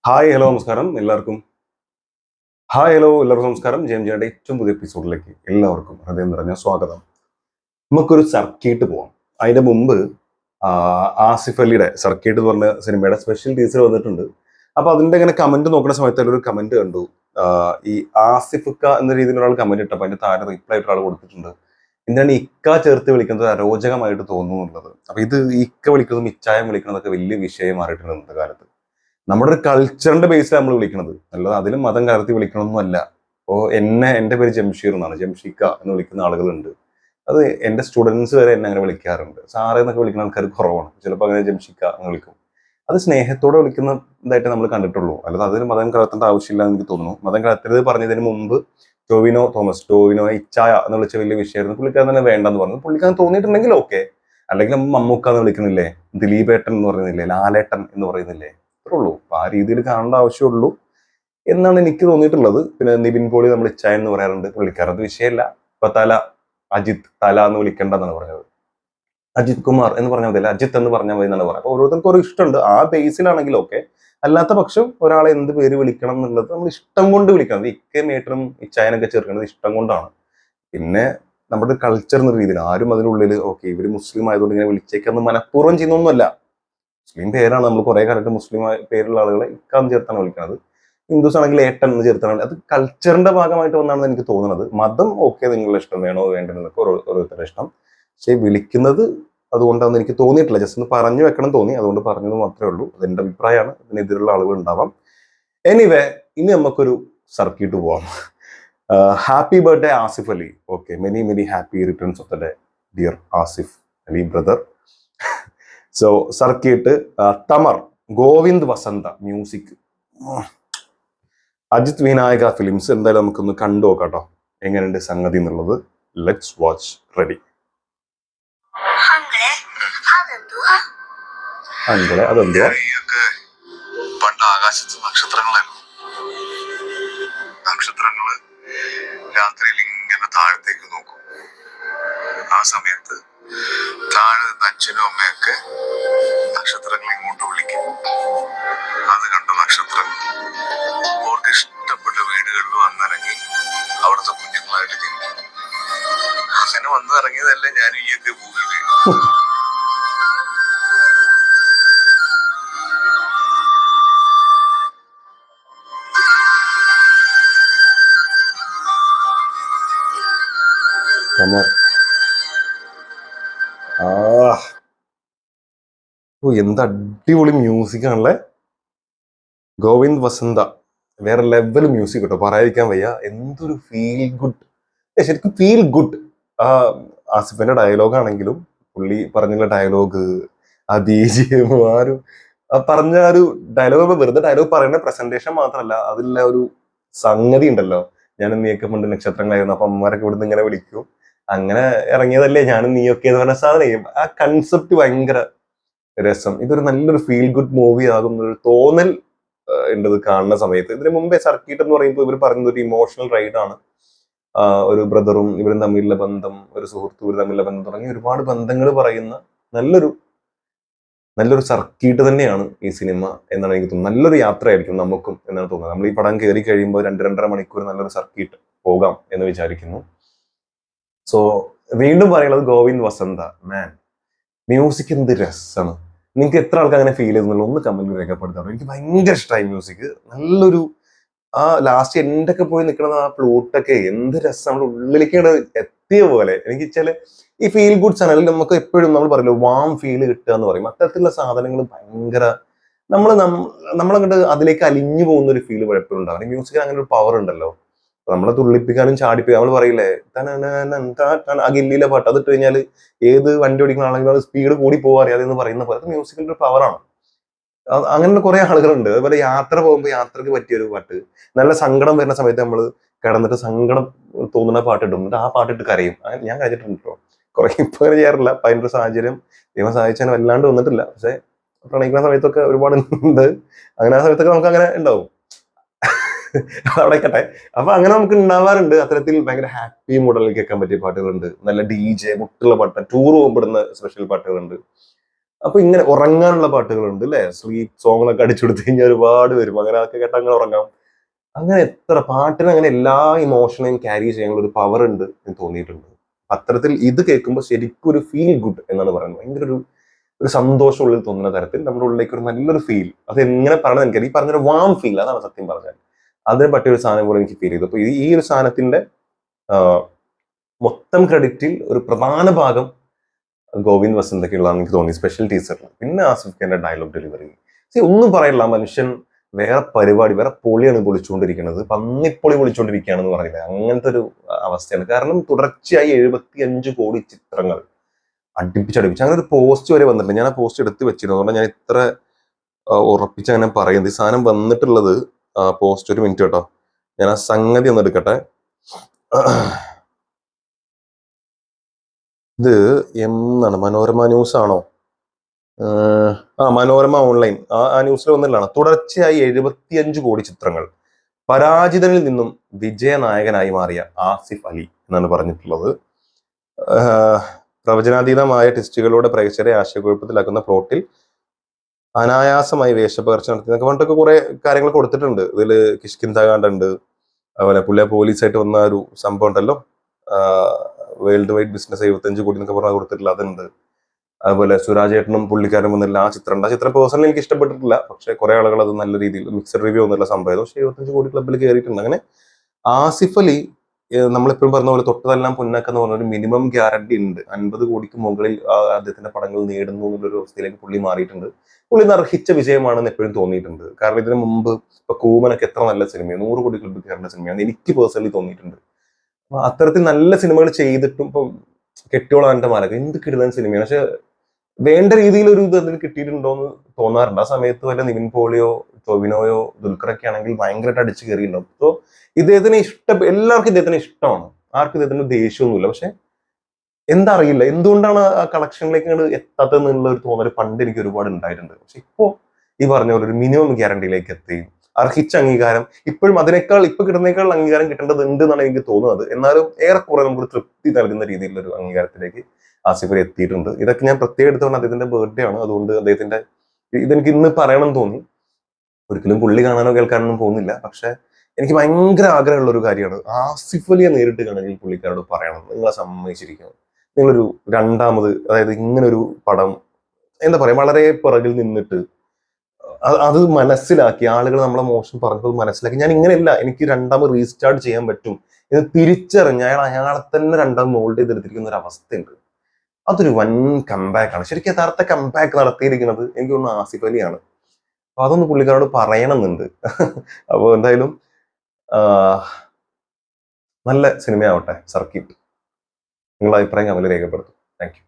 Hi hello നമസ്കാരം എല്ലാവർക്കും. നമസ്കാരം. ജെയിം ജിയുടെ ഏറ്റവും പുതിയ എപ്പിസോഡിലേക്ക് എല്ലാവർക്കും ഹൃദയം നിറഞ്ഞ സ്വാഗതം. നമുക്കൊരു സർക്കിട്ട് പോവാം. അതിന്റെ മുമ്പ് ആസിഫ് അലിയുടെ സർക്കിട്ട് എന്ന് പറഞ്ഞ സിനിമയുടെ സ്പെഷ്യൽ ടീസർ വന്നിട്ടുണ്ട്. അപ്പൊ അതിന്റെ ഇങ്ങനെ കമന്റ് നോക്കുന്ന സമയത്ത് ഒരു കമന്റ് കണ്ടു. ഈ ആസിഫിക്ക എന്ന രീതിയിൽ ഒരാൾ കമന്റ് ഇട്ടപ്പോൾ അതിന്റെ താഴെ റിപ്ലൈ ആയിട്ട് ഒരാൾ കൊടുത്തിട്ടുണ്ട്. എന്താണ് ഇക്ക ചേർത്ത് വിളിക്കുന്നത് അരോചകമായിട്ട് തോന്നുന്നു എന്നുള്ളത്. അപ്പൊ ഇത് ഇക്ക വിളിക്കുന്നതും ഇച്ചായം വിളിക്കുന്നതൊക്കെ വലിയ വിഷയം മാറിയിട്ടുണ്ട് ഇന്നത്തെ കാലത്ത്. നമ്മുടെ ഒരു കൾച്ചറിന്റെ ബേസിൽ നമ്മൾ വിളിക്കുന്നത്, അല്ലാതെ അതിലും മതം കലർത്തി വിളിക്കണമെന്നല്ല. അപ്പോൾ എന്റെ പേര് ജംഷീർ എന്നാണ്, ജംഷിക്ക എന്ന് വിളിക്കുന്ന ആളുകളുണ്ട്. അത് എന്റെ സ്റ്റുഡൻസ് വരെ എന്നെ അങ്ങനെ വിളിക്കാറുണ്ട്. സാറേ എന്നൊക്കെ വിളിക്കുന്ന ആൾക്കാർ കുറവാണ്. ചിലപ്പോൾ അങ്ങനെ ജംഷിക്ക എന്ന് വിളിക്കും. അത് സ്നേഹത്തോടെ വിളിക്കുന്ന ഇതായിട്ട് നമ്മൾ കണ്ടിട്ടുള്ളൂ. അല്ലാതെ അതിന് മതം കലർത്തേണ്ട ആവശ്യമില്ല എന്ന് എനിക്ക് തോന്നുന്നു. മതം കലർത്തരുത് പറഞ്ഞതിന് മുമ്പ് ടോവിനോ ഇച്ചായ എന്ന് വിളിച്ച വലിയ വിഷയമായിരുന്നു. പുള്ളിക്കാരൻ തന്നെ വേണ്ടെന്ന് പറഞ്ഞു. പുള്ളിക്കാരൻ തോന്നിയിട്ടുണ്ടെങ്കിൽ ഓക്കെ. അല്ലെങ്കിൽ നമ്മൾ മമ്മൂക്ക എന്ന് വിളിക്കുന്നില്ലേ, ദിലീപേട്ടൻ എന്ന് പറയുന്നില്ലേ, ലാലേട്ടൻ എന്ന് പറയുന്നില്ലേ, അത്രേ ഉള്ളൂ. അപ്പൊ ആ രീതിയിൽ കാണേണ്ട ആവശ്യമുള്ളൂ എന്നാണ് എനിക്ക് തോന്നിയിട്ടുള്ളത്. പിന്നെ നിവിൻ പോളി നമ്മൾ ഇച്ചായ എന്ന് പറയാറുണ്ട്. പുള്ളിക്കാരൻ അത് വിഷയമല്ല. ഇപ്പൊ അജിത് തല എന്ന് വിളിക്കേണ്ടെന്നാണ് പറഞ്ഞത്. അജിത് കുമാർ എന്ന് പറഞ്ഞാൽ മതി, അജിത്ത് എന്ന് പറഞ്ഞാൽ മതി എന്നാണ് പറയുന്നത്. അപ്പൊ ഓരോരുത്തർക്കും ഓരോ ഇഷ്ടമുണ്ട്. ആ ബേസിലാണെങ്കിൽ ഓക്കെ. അല്ലാത്ത പക്ഷം ഒരാളെ എന്ത് പേര് വിളിക്കണം എന്നുള്ളത് നമ്മൾ ഇഷ്ടം കൊണ്ട് വിളിക്കണം. ഇക്കയും മേട്ടറും ഇച്ചായനൊക്കെ ചേർക്കുന്നത് ഇഷ്ടം കൊണ്ടാണ്. പിന്നെ നമ്മുടെ കൾച്ചർ എന്ന രീതിയിൽ ആരും അതിനുള്ളിൽ ഓക്കെ ഇവര് മുസ്ലിം ആയതുകൊണ്ട് ഇങ്ങനെ വിളിച്ചേക്കെന്ന് മനഃപൂർവ്വം ചെയ്യുന്നൊന്നുമല്ല. മുസ്ലിം പേരാണ്. നമ്മൾ കുറെ കാലത്ത് മുസ്ലിം പേരുള്ള ആളുകളെ ഇക്കാന്ന് ചേർത്താണ് വിളിക്കുന്നത്. ഹിന്ദുസ് ആണെങ്കിൽ ഏട്ടൻ എന്ന് ചേർത്താണ്. അത് കൾച്ചറിന്റെ ഭാഗമായിട്ട് വന്നാണെന്ന് എനിക്ക് തോന്നുന്നത്. മതം ഓക്കെ, നിങ്ങളുടെ ഇഷ്ടം, വേണോ വേണ്ടെന്നൊക്കെ ഓരോരുത്തരുടെ ഇഷ്ടം. പക്ഷെ വിളിക്കുന്നത് അതുകൊണ്ടാണെന്ന് എനിക്ക് തോന്നിയിട്ടില്ല. ജസ്റ്റ് ഒന്ന് പറഞ്ഞു വെക്കണം തോന്നി, അതുകൊണ്ട് പറഞ്ഞത് മാത്രമേ ഉള്ളൂ. അതെന്റെ അഭിപ്രായമാണ്. ഇതിനെതിരുള്ള ആളുകൾ ഉണ്ടാവാം. എനിവേ, ഇനി നമുക്കൊരു സർക്കിട്ട് പോവാം. Happy birthday Asif Ali. Okay, many many happy returns of the day dear Asif Ali brother. So Sarkeet Thamar, Govind Vasantha music, Ajith Vinayaka films. എന്തായാലും നമുക്കൊന്ന് കണ്ടു നോക്കാട്ടോ എങ്ങനെയുണ്ട് സംഗതി എന്നുള്ളത്. Let's watch. റെഡി? അങ്കിളെ അതെന്തുവാ? പണ്ട് ആകാശത്ത് നക്ഷത്രങ്ങളായിരുന്നു. നക്ഷത്രങ്ങള് രാത്രിയിൽ ഇങ്ങനെ താഴത്തേക്ക് നോക്കും. ആ സമയത്ത് താഴെ നിന്ന് അച്ഛനും അമ്മയൊക്കെ നക്ഷത്രങ്ങളെ ഇങ്ങോട്ട് വിളിക്കും. അത് കണ്ട നക്ഷത്രങ്ങൾ അവർക്ക് ഇഷ്ടപ്പെട്ട വീടുകളിൽ വന്നിറങ്ങി അവിടുത്തെ കുഞ്ഞുങ്ങളായിട്ട് ജനിക്കും. അങ്ങനെ വന്നിറങ്ങിയതല്ലേ ഞാൻ ഈയൊക്കെ ഭൂമിയിൽ. എന്ത് അടിപൊളി മ്യൂസിക് ആണല്ലേ. ഗോവിന്ദ് വസന്ത വേറെ ലെവൽ മ്യൂസിക് കേട്ടോ, പറയാതിരിക്കാൻ വയ്യ. എന്തൊരു ഫീൽ ഗുഡ്, ശരിക്കും ഫീൽ ഗുഡ്. ആ ആസിഫിന്റെ ഡയലോഗ് ആണെങ്കിലും പുള്ളി പറഞ്ഞുള്ള ഡയലോഗ്, ആ ബീജിഎം, പറഞ്ഞ ഒരു ഡയലോഗ് വെറുതെ ഡയലോഗ് പറയുന്ന പ്രസന്റേഷൻ മാത്രമല്ല, അതിലുള്ള ഒരു സംഗതി ഉണ്ടല്ലോ. ഞാനും നീയൊക്കെ പണ്ട് നക്ഷത്രങ്ങളായിരുന്നു, അപ്പൊ അമ്മമാരൊക്കെ ഇവിടുന്ന് ഇങ്ങനെ വിളിക്കും, അങ്ങനെ ഇറങ്ങിയതല്ലേ ഞാനും നീയൊക്കെ എന്ന് പറഞ്ഞ സാധനം. ആ കൺസെപ്റ്റ് ഭയങ്കര രസം. ഇതൊരു നല്ലൊരു ഫീൽ ഗുഡ് മൂവി ആകുന്നൊരു തോന്നൽ ഉണ്ട് ഇത് കാണുന്ന സമയത്ത്. ഇതിനു മുമ്പേ സർക്കിട്ട് എന്ന് പറയുമ്പോൾ ഇവർ പറയുന്നത് ഒരു ഇമോഷണൽ റൈഡാണ്. ഒരു ബ്രദറും ഇവരും തമ്മിലുള്ള ബന്ധം, ഒരു സുഹൃത്തും ഇവർ തമ്മിലുള്ള ബന്ധം, തുടങ്ങി ഒരുപാട് ബന്ധങ്ങൾ പറയുന്ന നല്ലൊരു നല്ലൊരു സർക്കിട്ട് തന്നെയാണ് ഈ സിനിമ എന്നാണ് എനിക്ക് തോന്നുന്നത്. നല്ലൊരു യാത്രയായിരിക്കും നമുക്കും എന്നാണ് തോന്നുന്നത്. നമ്മൾ ഈ പടം കയറി കഴിയുമ്പോൾ 2-2.5 മണിക്കൂർ നല്ലൊരു സർക്കിട്ട് പോകാം എന്ന് വിചാരിക്കുന്നു. സോ വീണ്ടും പറയുന്നത് ഗോവിന്ദ് വസന്ത, മാൻ, മ്യൂസിക് എന്ത് രസമാണ്. നിങ്ങൾക്ക് എത്ര ആൾക്ക് അങ്ങനെ ഫീൽ ചെയ്യുന്നുള്ളൂ ഒന്ന് കമന്റിൽ രേഖപ്പെടുത്താം. എനിക്ക് ഭയങ്കര ഇഷ്ടമായി മ്യൂസിക്. നല്ലൊരു ആ ലാസ്റ്റ് എൻഡൊക്കെ പോയി നിൽക്കുന്നത്, ആ ഫ്ലൂട്ടൊക്കെ എന്ത് രസം, നമ്മുടെ ഉള്ളിലേക്ക് എത്തിയ പോലെ. എനിക്ക് വെച്ചാല് ഈ ഫീൽ ഗുഡ് ചാനലിൽ നമുക്ക് എപ്പോഴും നമ്മൾ പറയല്ലോ വാം ഫീൽ കിട്ടുക എന്ന് പറയും. അത്തരത്തിലുള്ള സാധനങ്ങൾ ഭയങ്കര നമ്മളങ്ങോട്ട് അതിലേക്ക് അലിഞ്ഞു പോകുന്ന ഒരു ഫീൽ എപ്പോഴും ഉണ്ടാവും. മ്യൂസിക്കിന് അങ്ങനെ ഒരു പവർ ഉണ്ടല്ലോ. നമ്മളെ തുള്ളിപ്പിക്കാനും ചാടിപ്പിക്കാനും. നമ്മൾ പറയില്ലേ ആ ഗില്ലിയിലെ പാട്ട്, അത് ഇട്ട് കഴിഞ്ഞാൽ ഏത് വണ്ടി ഓടിക്കുന്ന ആണെങ്കിലും അത് സ്പീഡ് കൂടി പോകാൻ അറിയാതെ എന്ന് പറയുന്ന പോലെ അത് മ്യൂസിക്കിന്റെ ഒരു പവറാണ്. അങ്ങനെയുള്ള കുറെ ആളുകളുണ്ട്. അതുപോലെ യാത്ര പോകുമ്പോൾ യാത്രക്ക് പറ്റിയൊരു പാട്ട്, നല്ല സങ്കടം വരുന്ന സമയത്ത് നമ്മൾ കിടന്നിട്ട് സങ്കടം തോന്നുന്ന പാട്ട് ഇടും, എന്നിട്ട് ആ പാട്ടിട്ട് കരയും. ഞാൻ കഴിച്ചിട്ടുണ്ട് കേട്ടോ. കുറെ ഇപ്പൊ അങ്ങനെ ചെയ്യാറില്ല. അപ്പൊ അതിന്റെ ഒരു സാഹചര്യം ദൈവം സഹായിച്ചാൽ വല്ലാണ്ട് വന്നിട്ടില്ല. പക്ഷെ പ്രണയിക്കുന്ന സമയത്തൊക്കെ ഒരുപാട് ഉണ്ട്. അങ്ങനെ ആ സമയത്തൊക്കെ നമുക്ക് അങ്ങനെ ഉണ്ടാവും. അവിടെക്കട്ടെ. അപ്പൊ അങ്ങനെ നമുക്ക് ഉണ്ടാവാറുണ്ട്. അത്തരത്തിൽ ഭയങ്കര ഹാപ്പി മോഡലിൽ കേൾക്കാൻ പറ്റിയ പാട്ടുകളുണ്ട്. നല്ല DJ മുട്ടുള്ള പാട്ട്, ടൂർ പോകുമ്പോഴുന്ന സ്പെഷ്യൽ പാട്ടുകളുണ്ട്. അപ്പൊ ഇങ്ങനെ ഉറങ്ങാനുള്ള പാട്ടുകളുണ്ട് അല്ലെ, സ്ലീപ്പ് സോങ്ങിലൊക്കെ അടിച്ചെടുത്ത് കഴിഞ്ഞാൽ ഒരുപാട് വരും, അങ്ങനെ അതൊക്കെ കേട്ട് അങ്ങനെ ഉറങ്ങാം. അങ്ങനെ എത്ര പാട്ടിന് അങ്ങനെ എല്ലാ ഇമോഷനെയും ക്യാരി ചെയ്യാനുള്ള ഒരു പവർ ഉണ്ട് എന്ന് തോന്നിയിട്ടുണ്ട്. അത്തരത്തിൽ ഇത് കേൾക്കുമ്പോൾ ശരിക്കും ഒരു ഫീൽ ഗുഡ് എന്നാണ് പറയുന്നത്. ഭയങ്കര ഒരു സന്തോഷം ഉള്ളിൽ തോന്നുന്ന തരത്തിൽ നമ്മുടെ ഉള്ളിലേക്ക് ഒരു നല്ലൊരു ഫീൽ, അത് എങ്ങനെ പറഞ്ഞത് എനിക്ക് ഈ പറഞ്ഞൊരു വാം ഫീൽ, അതാണ് സത്യം പറഞ്ഞാൽ. അതിനെ പറ്റിയ ഒരു സാധനം പോലെ എനിക്ക് ഫീൽ ചെയ്തു. അപ്പൊ ഈ ഒരു സാധനത്തിന്റെ മൊത്തം ക്രെഡിറ്റിൽ ഒരു പ്രധാന ഭാഗം ഗോവിന്ദ് വസന്തയ്ക്കുള്ളതാണ് എനിക്ക് തോന്നി, സ്പെഷ്യൽ ടീച്ചറിൽ. പിന്നെ ആസിഫ് ഖാന്റെ ഡയലോഗ് ഡെലിവറി, ഒന്നും പറയില്ല, ആ മനുഷ്യൻ വേറെ പരിപാടി, വേറെ പൊളിയാണ് പൊളിച്ചുകൊണ്ടിരിക്കുന്നത്, പന്നിപ്പൊളി പൊളിച്ചുകൊണ്ടിരിക്കുകയാണെന്ന് പറയുന്നത്, അങ്ങനത്തെ ഒരു അവസ്ഥയാണ്. കാരണം തുടർച്ചയായി 75 കോടി ചിത്രങ്ങൾ അടുപ്പിച്ചടുപ്പിച്ച്, അങ്ങനെ ഒരു പോസ്റ്റ് വരെ വന്നിട്ടുണ്ട്. ഞാൻ ആ പോസ്റ്റ് എടുത്ത് വെച്ചിരുന്നു, അതുകൊണ്ട് ഞാൻ ഇത്ര ഉറപ്പിച്ച് അങ്ങനെ പറയുന്നത്. ഈ സാധനം വന്നിട്ടുള്ളത് പോസ്റ്റ്, ഒരു മിനിറ്റ് കേട്ടോ, ഞാൻ ആ സംഗതി ഒന്ന് എടുക്കട്ടെ. ഇത് എന്നാണ്, മനോരമ ന്യൂസ് ആണോ, മനോരമ ഓൺലൈൻ, ആ ന്യൂസിൽ വന്നിട്ടാണ്, തുടർച്ചയായി 75 കോടി ചിത്രങ്ങൾ, പരാജിതനിൽ നിന്നും വിജയനായകനായി മാറിയ ആസിഫ് അലി എന്നാണ് പറഞ്ഞിട്ടുള്ളത്. പ്രവചനാതീതമായ ടെസ്റ്റുകളിലൂടെ പ്രേക്ഷകരെ ആശയക്കുഴപ്പത്തിലാക്കുന്ന പ്ലോട്ടിൽ അനായാസമായി വേഷപ്പകർച്ച നടത്തി എന്നൊക്കെ പറഞ്ഞിട്ടൊക്കെ കുറെ കാര്യങ്ങൾ കൊടുത്തിട്ടുണ്ട്. ഇതിൽ കിഷ്കിന്താകാണ്ടുണ്ട്, അതുപോലെ പുള്ളിയെ പോലീസായിട്ട് വന്ന ഒരു സംഭവം ഉണ്ടല്ലോ, വേൾഡ് വൈഡ് ബിസിനസ് 75 കോടി എന്നൊക്കെ പറഞ്ഞാൽ കൊടുത്തിട്ടില്ല, അതുണ്ട്. അതുപോലെ സുരാജേട്ടനും പുള്ളിക്കാരനും വന്നില്ല ആ ചിത്രം ഉണ്ട്. ആ ചിത്രം പേഴ്സണലി എനിക്ക് ഇഷ്ടപ്പെട്ടിട്ടില്ല, പക്ഷെ കുറെ ആളുകൾ അത് നല്ല രീതിയിൽ മിക്സഡ് റിവ്യൂ ഒന്നുമില്ല സംഭവം, പക്ഷെ 75 കോടി ക്ലബ്ബിൽ കയറിയിട്ടുണ്ട്. അങ്ങനെ ആസിഫ് അലി നമ്മളെപ്പോഴും പറഞ്ഞ പോലെ തൊട്ടതെല്ലാം പൊന്നാക്കെന്ന് പറഞ്ഞ ഒരു മിനിമം ഗ്യാരണ്ടി ഉണ്ട്. 50 കോടിക്ക് മുകളിൽ അദ്ദേഹത്തിന്റെ പടങ്ങൾ നേടുന്നു എന്നുള്ളൊരു അവസ്ഥയിലേക്ക് പുള്ളി മാറിയിട്ടുണ്ട്. പുള്ളി അർഹിച്ച വിജയമാണെന്ന് എപ്പോഴും തോന്നിയിട്ടുണ്ട്. കാരണം ഇതിനു മുമ്പ് ഇപ്പൊ കൂമനൊക്കെ എത്ര നല്ല സിനിമയാണ്, 100 കോടി ക്ലബ്ബിൽ കയറേണ്ട സിനിമയാണ് എനിക്ക് പേഴ്സണലി തോന്നിയിട്ടുണ്ട്. അപ്പൊ അത്തരത്തിൽ നല്ല സിനിമകൾ ചെയ്തിട്ടും ഇപ്പം കെട്ടിയോളാൻ എന്റെ മാലക എന്ത് കിടുന്ന സിനിമയാണ്, പക്ഷെ വേണ്ട രീതിയിൽ ഒരു ഇത് അതിൽ കിട്ടിയിട്ടുണ്ടോ എന്ന് തോന്നാറുണ്ട്. ആ സമയത്ത് വല്ല നിവിൻ പോളിയോ ടൊവിനോയോ ദുൽഖറൊക്കെ ആണെങ്കിൽ ഭയങ്കരമായിട്ട് അടിച്ചു കയറിയിട്ടുണ്ടാവും. സോ ഇദ്ദേഹത്തിന് എല്ലാവർക്കും ഇദ്ദേഹത്തിന് ഇഷ്ടമാണ്, ആർക്കും ഇദ്ദേഹത്തിന് ദേഷ്യമൊന്നുമില്ല. പക്ഷെ എന്താ അറിയില്ല എന്തുകൊണ്ടാണ് ആ കളക്ഷനിലേക്ക് ഇങ്ങോട്ട് എത്താത്തതെന്നുള്ള ഒരു തോന്നൽ പണ്ട് എനിക്ക് ഒരുപാട് ഉണ്ടായിട്ടുണ്ട്. പക്ഷെ ഇപ്പോ ഈ പറഞ്ഞ പോലെ ഒരു മിനിമം ഗ്യാരണ്ടിയിലേക്ക് എത്തി, അർഹിച്ച അംഗീകാരം, ഇപ്പോഴും അതിനേക്കാൾ ഇപ്പൊ കിട്ടുന്നേക്കാൾ അംഗീകാരം കിട്ടേണ്ടതുണ്ട് എന്നാണ് എനിക്ക് തോന്നുന്നത്. എന്നാലും ഏറെക്കുറെ നമുക്ക് തൃപ്തി നൽകുന്ന രീതിയിലുള്ള ഒരു അംഗീകാരത്തിലേക്ക് ആസിഫ് അലി എത്തിയിട്ടുണ്ട്. ഇതൊക്കെ ഞാൻ പ്രത്യേകം എടുത്തുകൊണ്ട് അദ്ദേഹത്തിന്റെ ബർത്ത്ഡേ ആണ്, അതുകൊണ്ട് അദ്ദേഹത്തിന്റെ ഇതെനിക്ക് ഇന്ന് പറയണം തോന്നി. ഒരിക്കലും പുള്ളി കാണാനോ കേൾക്കാനോ പോകുന്നില്ല, പക്ഷെ എനിക്ക് ഭയങ്കര ആഗ്രഹമുള്ള ഒരു കാര്യമാണ് ആസിഫ് അലിയെ നേരിട്ട് കാണുകയും പുള്ളിക്കാരോട് പറയണം, നിങ്ങളെ സമ്മതിച്ചിരിക്കണം, നിങ്ങളൊരു രണ്ടാമത്, അതായത് ഇങ്ങനൊരു പടം എന്താ പറയാ വളരെ പിറകിൽ നിന്നിട്ട് അത് മനസ്സിലാക്കി, ആളുകൾ നമ്മളെ മോശം പറഞ്ഞത് മനസ്സിലാക്കി, ഞാൻ ഇങ്ങനെയല്ല, എനിക്ക് രണ്ടാമത് റീസ്റ്റാർട്ട് ചെയ്യാൻ പറ്റും എന്ന് തിരിച്ചറിഞ്ഞ അയാളെ തന്നെ രണ്ടാമത് മോൾഡ് ചെയ്തെടുത്തിരിക്കുന്ന ഒരു അവസ്ഥയുണ്ട്. അതൊരു വൻ കംബാക്ക് ആണ്. ശരിക്കും യഥാർത്ഥ കംബാക്ക് നടത്തിയിരിക്കുന്നത് എനിക്ക് തോന്നുന്നു ആസിഫ് അലിയാണ്. അപ്പൊ അതൊന്ന് പുള്ളിക്കാരോട് പറയണമെന്നുണ്ട്. അപ്പോൾ എന്തായാലും നല്ല സിനിമയാവട്ടെ സർക്കിട്ട്. നിങ്ങളുടെ അഭിപ്രായം കമന്റ് രേഖപ്പെടുത്തും. Thank you.